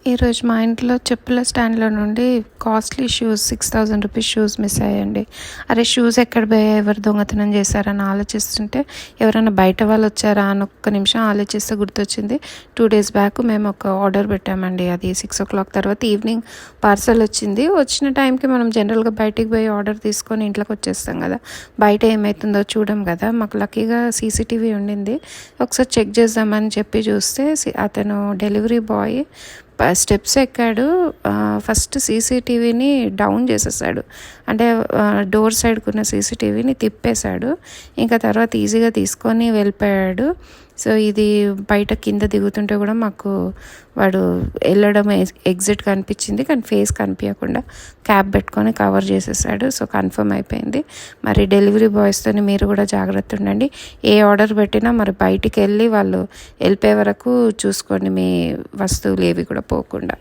ఈరోజు మా ఇంట్లో చెప్పుల స్టాండ్‌లో నుండి costly shoes 6000 rupees shoes miss అయ్యాయండి. అరే! షూస్ ఎక్కడ పోయాయి? ఎవరు దొంగతనం చేశారని ఆలోచిస్తుంటే ఎవరైనా బయట వాళ్ళొచ్చారా అని ఒక్క నిమిషం ఆలోచిస్తే గుర్తొచ్చింది. 2 డేస్ బ్యాక్ మేము ఒక ఆర్డర్ పెట్టామండి. అది 6:00 తర్వాత ఈవినింగ్ పార్సల్ వచ్చింది. వచ్చిన టైంకి మనం జనరల్‌గా బయటికి పోయి ఆర్డర్ తీసుకొని ఇంట్లోకి వచ్చేస్తాం కదా! బయట ఏమైతుందో చూడం కదా! మాకు లక్కీగా సీసీటీవీ ఉండింది. ఒకసారి చెక్ చేద్దామని చెప్పి చూస్తే అతను డెలివరీ బాయ్ స్టెప్స్ ఎక్కాడు. ఫస్ట్ సీసీటీవీని డౌన్ చేసేసాడు. అంటే డోర్ సైడ్కున్న సీసీటీవీని తిప్పేశాడు. ఇంకా తర్వాత ఈజీగా తీసుకొని వెళ్ళిపోయాడు. సో ఇది బయట కింద దిగుతుంటే కూడా మాకు వాడు వెళ్ళడం ఎగ్జిట్ కనిపించింది, కానీ ఫేస్ కనిపించకుండా క్యాప్ పెట్టుకొని కవర్ చేసేసాడు. సో కన్ఫర్మ్ అయిపోయింది. మరి డెలివరీ బాయ్స్తో మీరు కూడా జాగ్రత్త ఉండండి. ఏ ఆర్డర్ పెట్టినా మరి బయటికి వెళ్ళి వాళ్ళు వెళ్ళిపోయే వరకు చూసుకోండి, మీ వస్తువులు ఏవి కూడా పోకుండా.